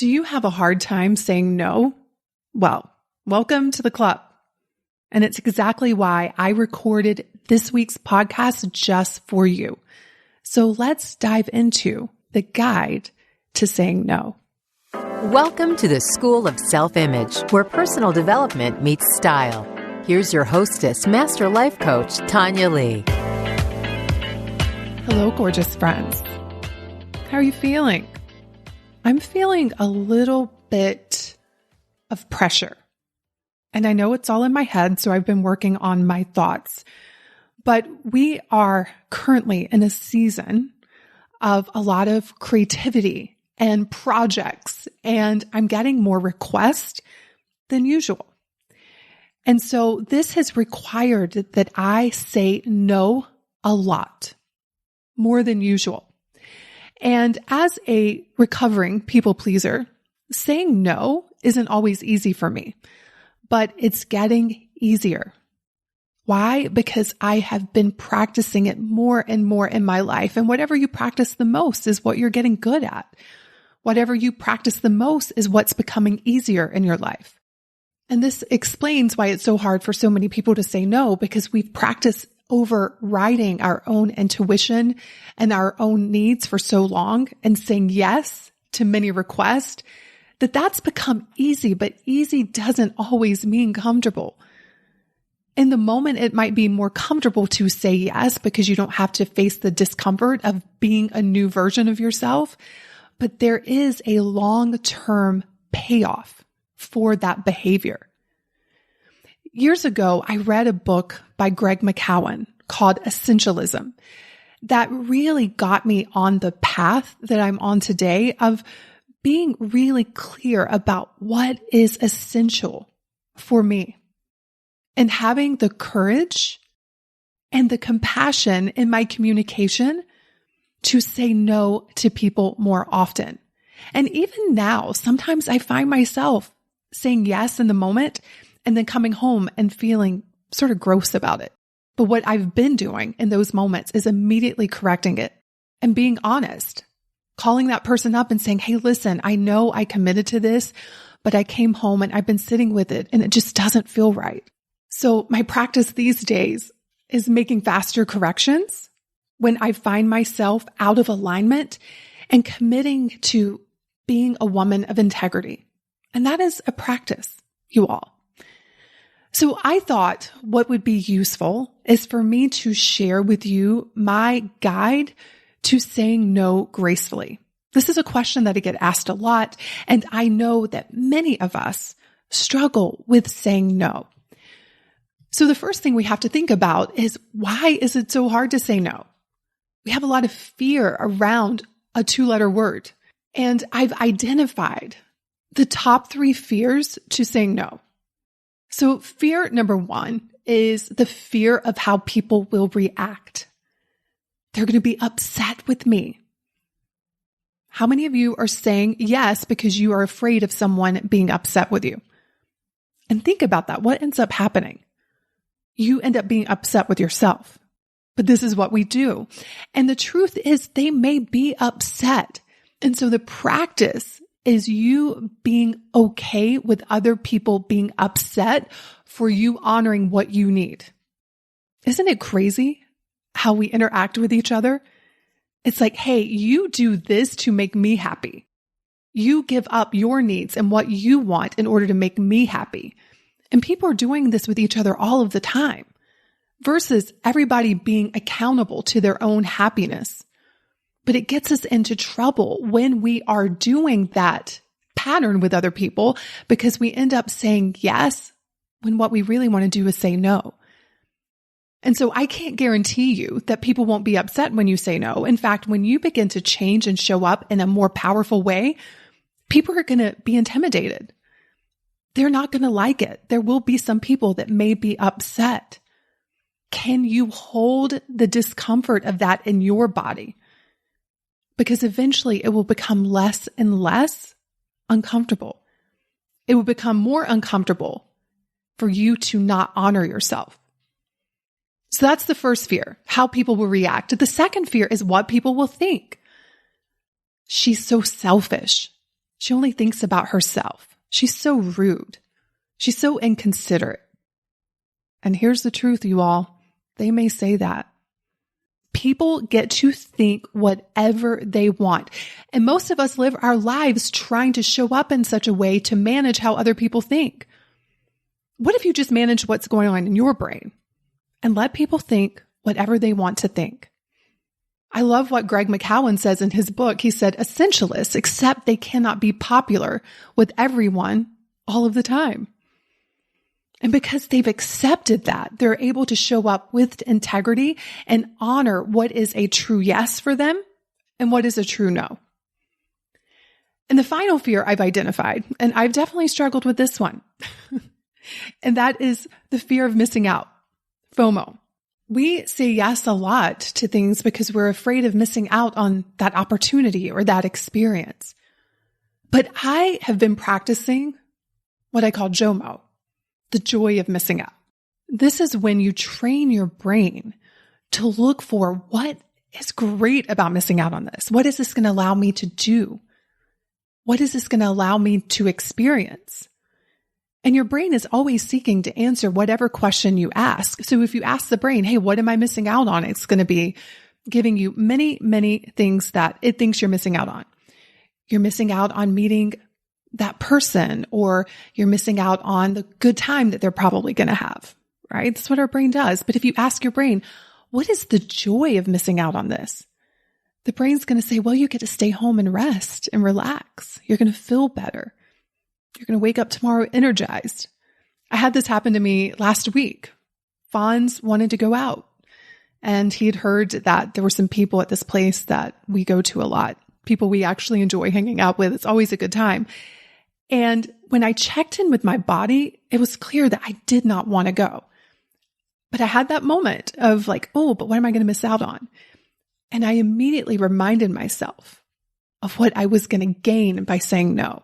Do you have a hard time saying no? Well, welcome to the club. And it's exactly why I recorded this week's podcast just for you. So let's dive into the guide to saying no. Welcome to the School of Self-Image, where personal development meets style. Here's your hostess, Master Life Coach, Tanya Lee. Hello, gorgeous friends. How are you feeling? I'm feeling a little bit of pressure. And I know it's all in my head, so I've been working on my thoughts. But we are currently in a season of a lot of creativity and projects, and I'm getting more requests than usual. And so this has required that I say no a lot, more than usual. And as a recovering people pleaser, saying no isn't always easy for me, but it's getting easier. Why? Because I have been practicing it more and more in my life. And whatever you practice the most is what you're getting good at. Whatever you practice the most is what's becoming easier in your life. And this explains why it's so hard for so many people to say no, because we've practiced overriding our own intuition and our own needs for so long and saying yes to many requests that's become easy, but easy doesn't always mean comfortable. In the moment, it might be more comfortable to say yes because you don't have to face the discomfort of being a new version of yourself, but there is a long-term payoff for that behavior. Years ago, I read a book by Greg McKeown called Essentialism that really got me on the path that I'm on today of being really clear about what is essential for me and having the courage and the compassion in my communication to say no to people more often. And even now, sometimes I find myself saying yes in the moment and then coming home and feeling sort of gross about it. But what I've been doing in those moments is immediately correcting it and being honest, calling that person up and saying, hey, listen, I know I committed to this, but I came home and I've been sitting with it and it just doesn't feel right. So my practice these days is making faster corrections when I find myself out of alignment and committing to being a woman of integrity. And that is a practice, you all. So I thought what would be useful is for me to share with you my guide to saying no gracefully. This is a question that I get asked a lot, and I know that many of us struggle with saying no. So the first thing we have to think about is, why is it so hard to say no? We have a lot of fear around a 2-letter word, and I've identified the top 3 fears to saying no. So fear number 1 is the fear of how people will react. They're going to be upset with me. How many of you are saying yes because you are afraid of someone being upset with you? And think about that. What ends up happening? You end up being upset with yourself. But this is what we do. And the truth is, they may be upset. And so the practice is you being okay with other people being upset for you honoring what you need. Isn't it crazy how we interact with each other? It's like, hey, you do this to make me happy. You give up your needs and what you want in order to make me happy. And people are doing this with each other all of the time versus everybody being accountable to their own happiness. But it gets us into trouble when we are doing that pattern with other people because we end up saying yes when what we really want to do is say no. And so I can't guarantee you that people won't be upset when you say no. In fact, when you begin to change and show up in a more powerful way, people are going to be intimidated. They're not going to like it. There will be some people that may be upset. Can you hold the discomfort of that in your body? Because eventually it will become less and less uncomfortable. It will become more uncomfortable for you to not honor yourself. So that's the first fear, how people will react. The second fear is what people will think. She's so selfish. She only thinks about herself. She's so rude. She's so inconsiderate. And here's the truth, you all. They may say that. People get to think whatever they want. And most of us live our lives trying to show up in such a way to manage how other people think. What if you just manage what's going on in your brain and let people think whatever they want to think? I love what Greg McCowan says in his book. He said, essentialists accept they cannot be popular with everyone all of the time. And because they've accepted that, they're able to show up with integrity and honor what is a true yes for them and what is a true no. And the final fear I've identified, and I've definitely struggled with this one, and that is the fear of missing out, FOMO. We say yes a lot to things because we're afraid of missing out on that opportunity or that experience. But I have been practicing what I call JOMO, the joy of missing out. This is when you train your brain to look for what is great about missing out on this. What is this going to allow me to do? What is this going to allow me to experience? And your brain is always seeking to answer whatever question you ask. So if you ask the brain, hey, what am I missing out on? It's going to be giving you many, many things that it thinks you're missing out on. You're missing out on meeting that person, or you're missing out on the good time that they're probably going to have, right? That's what our brain does. But if you ask your brain, what is the joy of missing out on this? The brain's going to say, well, you get to stay home and rest and relax. You're going to feel better. You're going to wake up tomorrow energized. I had this happen to me last week. Fonz wanted to go out, and he had heard that there were some people at this place that we go to a lot, people we actually enjoy hanging out with. It's always a good time. And when I checked in with my body, it was clear that I did not want to go. But I had that moment of like, oh, but what am I going to miss out on? And I immediately reminded myself of what I was going to gain by saying no.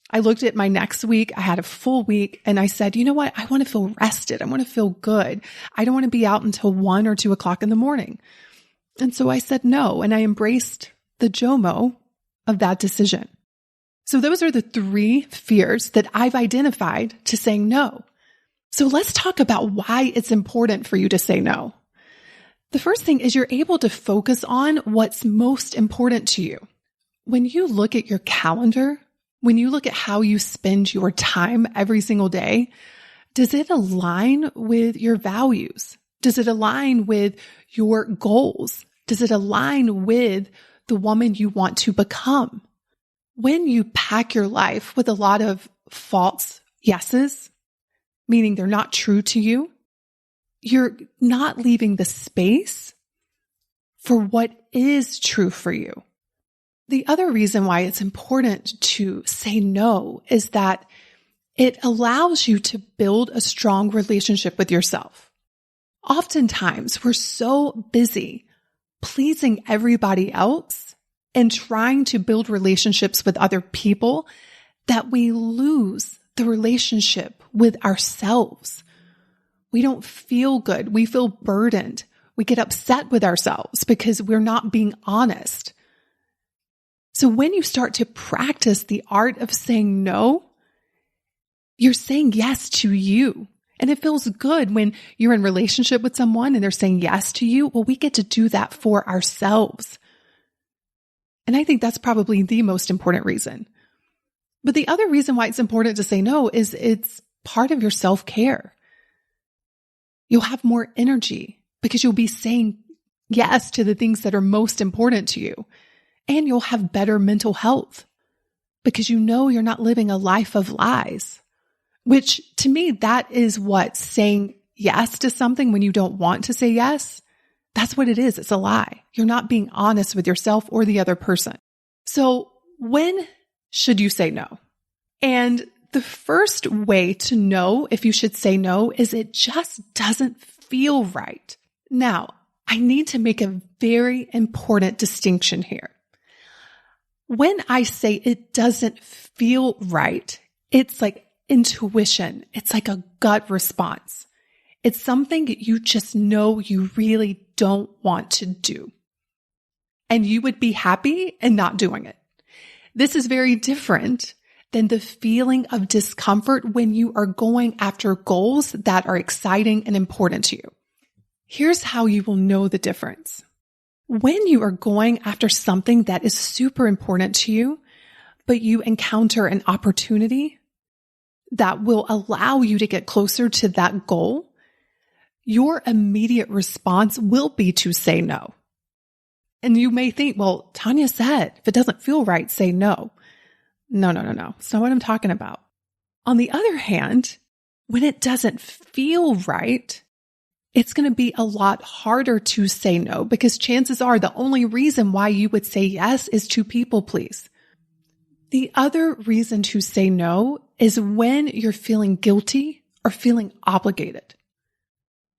I looked at my next week. I had a full week, and I said, you know what? I want to feel rested. I want to feel good. I don't want to be out until 1 or 2 o'clock in the morning. And so I said no, and I embraced the JOMO of that decision. So those are the 3 fears that I've identified to saying no. So let's talk about why it's important for you to say no. The first thing is you're able to focus on what's most important to you. When you look at your calendar, when you look at how you spend your time every single day, does it align with your values? Does it align with your goals? Does it align with the woman you want to become? When you pack your life with a lot of false yeses, meaning they're not true to you, you're not leaving the space for what is true for you. The other reason why it's important to say no is that it allows you to build a strong relationship with yourself. Oftentimes, we're so busy pleasing everybody else and trying to build relationships with other people that we lose the relationship with ourselves. We don't feel good. We feel burdened. We get upset with ourselves because we're not being honest. So when you start to practice the art of saying no, you're saying yes to you. And it feels good when you're in relationship with someone and they're saying yes to you. Well, we get to do that for ourselves. And I think that's probably the most important reason. But the other reason why it's important to say no is it's part of your self-care. You'll have more energy because you'll be saying yes to the things that are most important to you. And you'll have better mental health because you know you're not living a life of lies, which to me, that is what saying yes to something when you don't want to say yes. That's what it is. It's a lie. You're not being honest with yourself or the other person. So when should you say no? And the first way to know if you should say no is it just doesn't feel right. Now, I need to make a very important distinction here. When I say it doesn't feel right, it's like intuition. It's like a gut response. It's something that you just know you really don't want to do. And you would be happy in not doing it. This is very different than the feeling of discomfort when you are going after goals that are exciting and important to you. Here's how you will know the difference. When you are going after something that is super important to you, but you encounter an opportunity that will allow you to get closer to that goal, your immediate response will be to say no. And you may think, well, Tanya said, if it doesn't feel right, say no. No. It's not what I'm talking about. On the other hand, when it doesn't feel right, it's going to be a lot harder to say no because chances are the only reason why you would say yes is to people please. The other reason to say no is when you're feeling guilty or feeling obligated.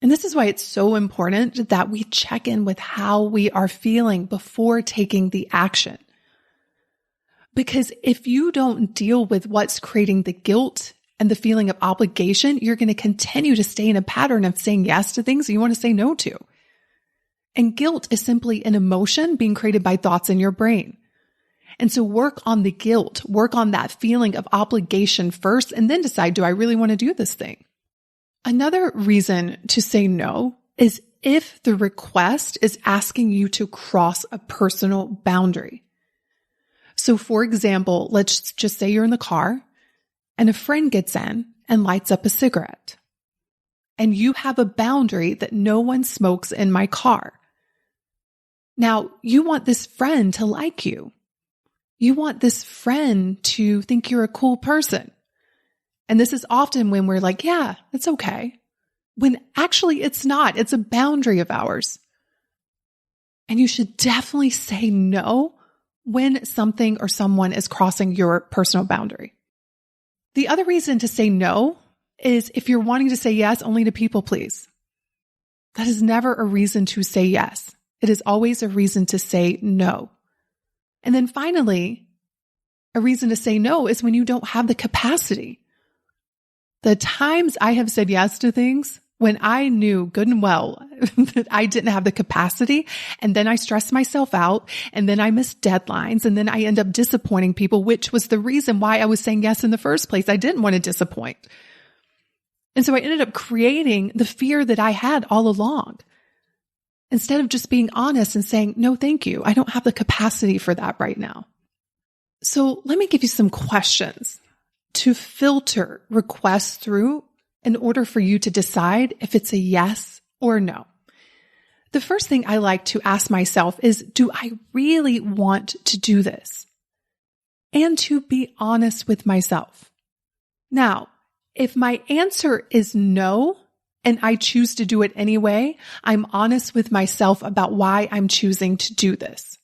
And this is why it's so important that we check in with how we are feeling before taking the action. Because if you don't deal with what's creating the guilt and the feeling of obligation, you're going to continue to stay in a pattern of saying yes to things you want to say no to. And guilt is simply an emotion being created by thoughts in your brain. And so work on the guilt, work on that feeling of obligation first, and then decide, do I really want to do this thing? Another reason to say no is if the request is asking you to cross a personal boundary. So for example, let's just say you're in the car and a friend gets in and lights up a cigarette. And you have a boundary that no one smokes in my car. Now, you want this friend to like you. You want this friend to think you're a cool person. And this is often when we're like, yeah, it's okay. When actually it's not. It's a boundary of ours. And you should definitely say no when something or someone is crossing your personal boundary. The other reason to say no is if you're wanting to say yes only to people please. That is never a reason to say yes. It is always a reason to say no. And then finally, a reason to say no is when you don't have the capacity. The times I have said yes to things when I knew good and well that I didn't have the capacity, and then I stressed myself out, and then I missed deadlines, and then I end up disappointing people, which was the reason why I was saying yes in the first place. I didn't want to disappoint. And so I ended up creating the fear that I had all along. Instead of just being honest and saying, no, thank you. I don't have the capacity for that right now. So let me give you some questions to filter requests through in order for you to decide if it's a yes or no. The first thing I like to ask myself is, do I really want to do this? And to be honest with myself. Now, if my answer is no, and I choose to do it anyway, I'm honest with myself about why I'm choosing to do this.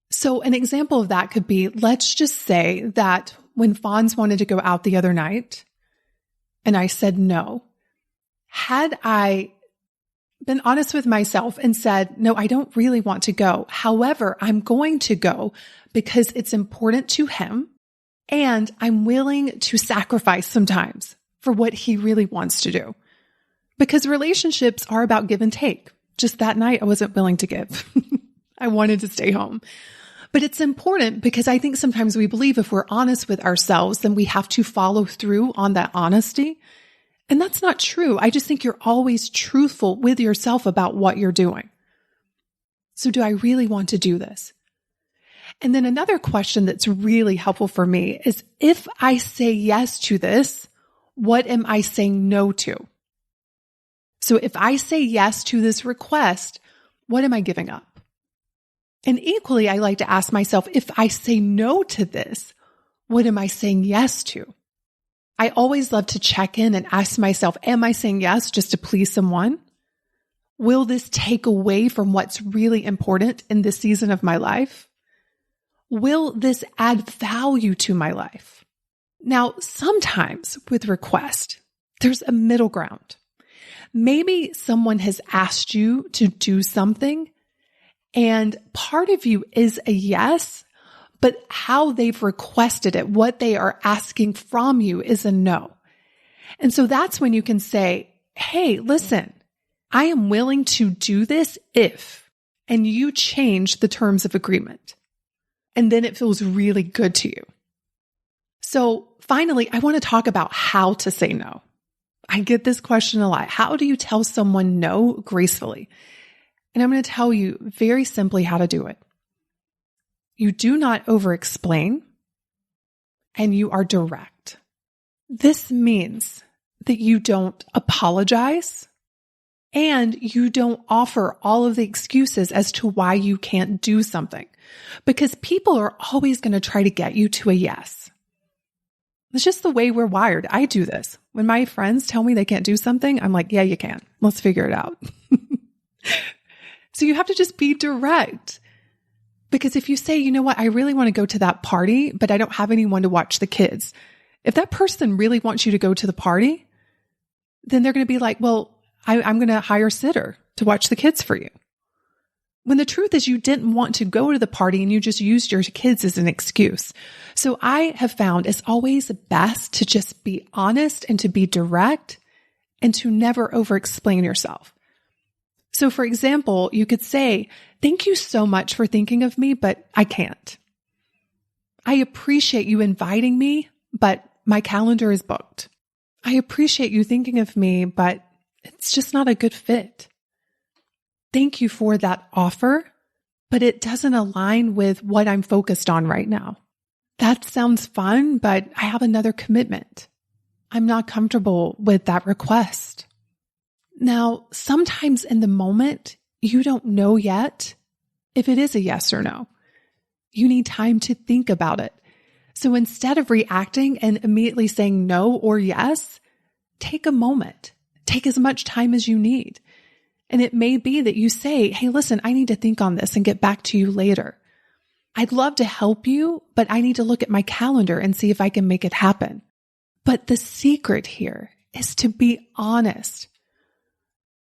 So an example of that could be, let's just say that when Fonz wanted to go out the other night, and I said no, had I been honest with myself and said, no, I don't really want to go. However, I'm going to go because it's important to him, and I'm willing to sacrifice sometimes for what he really wants to do. Because relationships are about give and take. Just that night, I wasn't willing to give. I wanted to stay home. But it's important because I think sometimes we believe if we're honest with ourselves, then we have to follow through on that honesty. And that's not true. I just think you're always truthful with yourself about what you're doing. So do I really want to do this? And then another question that's really helpful for me is, if I say yes to this, what am I saying no to? So if I say yes to this request, what am I giving up? And equally, I like to ask myself, if I say no to this, what am I saying yes to? I always love to check in and ask myself, am I saying yes just to please someone? Will this take away from what's really important in this season of my life? Will this add value to my life? Now, sometimes with request, there's a middle ground. Maybe someone has asked you to do something, and part of you is a yes, but how they've requested it, what they are asking from you, is a no. And so that's when you can say, hey, listen, I am willing to do this if, and you change the terms of agreement. And then it feels really good to you. So finally, I want to talk about how to say no. I get this question a lot. How do you tell someone no gracefully? And I'm going to tell you very simply how to do it. You do not over-explain, and you are direct. This means that you don't apologize and you don't offer all of the excuses as to why you can't do something, because people are always going to try to get you to a yes. It's just the way we're wired. I do this. When my friends tell me they can't do something, I'm like, yeah, you can. Let's figure it out. So you have to just be direct. Because if you say, you know what, I really want to go to that party, but I don't have anyone to watch the kids. If that person really wants you to go to the party, then they're going to be like, well, I'm going to hire a sitter to watch the kids for you. When the truth is you didn't want to go to the party and you just used your kids as an excuse. So I have found it's always best to just be honest and to be direct and to never over-explain yourself. So for example, you could say, thank you so much for thinking of me, but I can't. I appreciate you inviting me, but my calendar is booked. I appreciate you thinking of me, but it's just not a good fit. Thank you for that offer, but it doesn't align with what I'm focused on right now. That sounds fun, but I have another commitment. I'm not comfortable with that request. Now, sometimes in the moment, you don't know yet if it is a yes or no. You need time to think about it. So instead of reacting and immediately saying no or yes, take a moment. Take as much time as you need. And it may be that you say, hey, listen, I need to think on this and get back to you later. I'd love to help you, but I need to look at my calendar and see if I can make it happen. But the secret here is to be honest.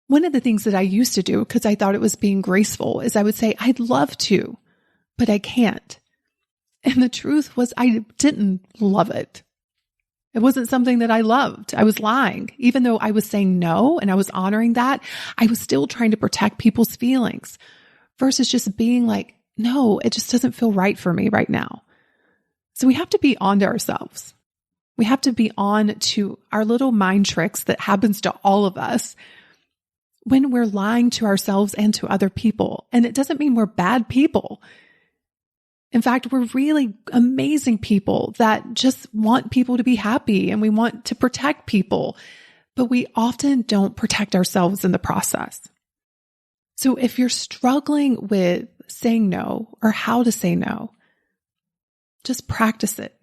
One of the things that I used to do, because I thought it was being graceful, is I would say, I'd love to, but I can't. And the truth was I didn't love it. It wasn't something that I loved. I was lying. Even though I was saying no and I was honoring that, I was still trying to protect people's feelings versus just being like, no, it just doesn't feel right for me right now. So we have to be on to ourselves. We have to be on to our little mind tricks that happens to all of us when we're lying to ourselves and to other people. And it doesn't mean we're bad people. In fact, we're really amazing people that just want people to be happy and we want to protect people, but we often don't protect ourselves in the process. So if you're struggling with saying no or how to say no, just practice it.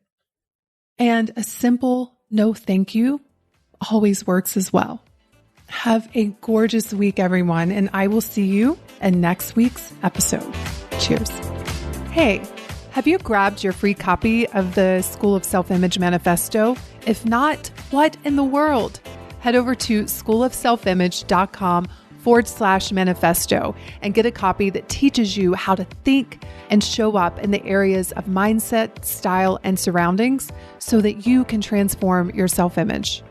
And a simple no thank you always works as well. Have a gorgeous week, everyone, and I will see you in next week's episode. Cheers. Hey, have you grabbed your free copy of the School of Self-Image Manifesto? If not, what in the world? Head over to schoolofselfimage.com/manifesto and get a copy that teaches you how to think and show up in the areas of mindset, style, and surroundings so that you can transform your self-image.